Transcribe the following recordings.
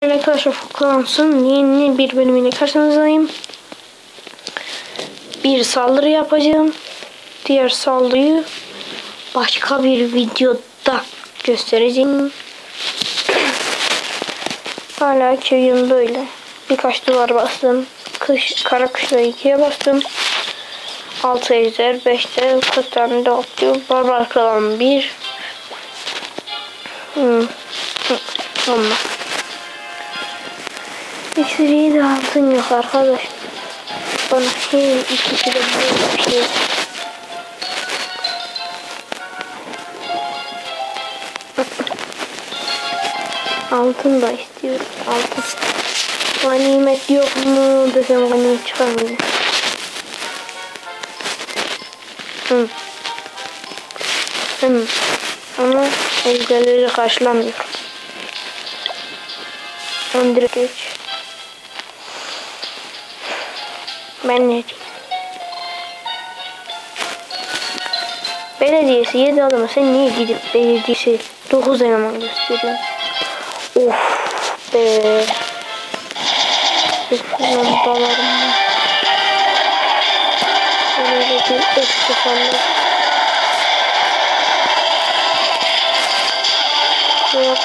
Arkadaşlar Foklans'ın yeni bir bölümüyle karşınızdayım. Bir saldırı yapacağım. Diğer saldırıyı başka bir videoda göstereceğim. Hala köyüm böyle. Birkaç duvar bastım. Kara kuşla 2'ye bastım. 6 ejder, 5'te 40 tane de atlıyor. Barbar klan 1. Olmaz. İksiriyi de altın yok arkadaş. Bana ikisi de böyle bir şey. Altın da istiyorum. Altın. Ganimet yok mu desem ganimet çıkarmıyor. Ama ejderleri karşılamıyor. On direkt geç. Ben ne diyeyim? Belediyesi 7 adamı, sen niye gidip belediyesi 9 eleman gösteriyorsun? Of be. Şuradan dalarım. Böyle bir eksik sandım. Yok.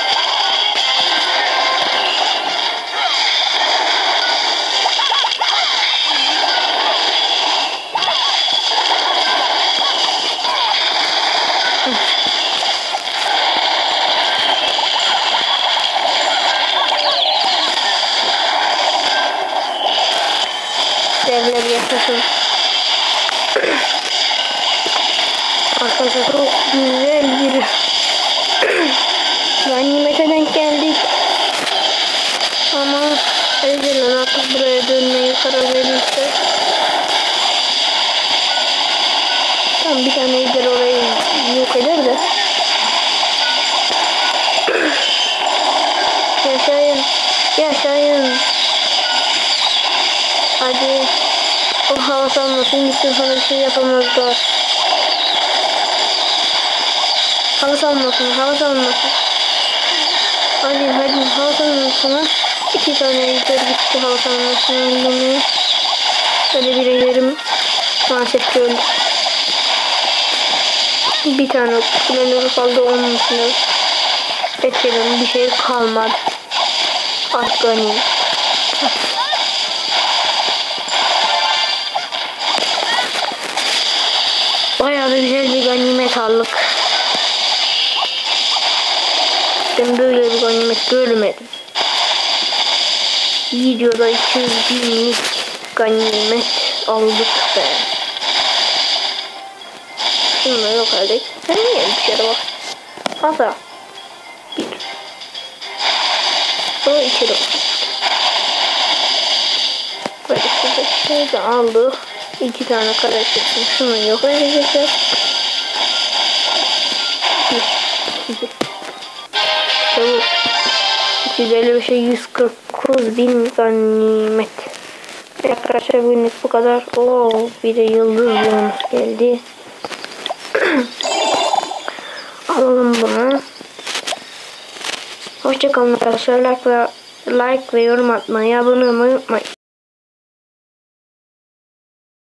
Devler yaşasın. Arkadaşlar çok güzel bir ganimete denk geldik. Ama Ejder'le artık buraya dönmeyi karar verirse tam bir tane Ejder orayı yok eder de. Yaşayın. Yaşayın. Hadi. O hava salmasın. Gitsin sana bir şey yapamazlar. Hava salmasın. Hava salmasın. Hadi hava salmasına. 2 tane ejder gitti hava salmasına. Bilmiyorum. Böyle bir ejderim maalesef ki öldü. Bir tane kulelere kaldı, onun içinde bekledim, bir şey kalmadı. Afgani. Bayağı da güzel bir ganimet aldık. Ben böyle bir ganimet görmedim. Videoda 200 binlik ganimet aldık be. Şununla yok halde. Sen niye bir şeye bak. Hatta. Bir. O 2 de. Böyle şey de aldık. 2 tane kare çıksın. Şunu yok edecekler. 2. Çabuk. 255'e 149 bin ganimet. Arkadaşlar bugünlük bu kadar. Oo, bir de yıldız bonus geldi. Alalım bunu. Hoşçakalın arkadaşlar. Like ve yorum atmayı, abone olmayı unutmayın.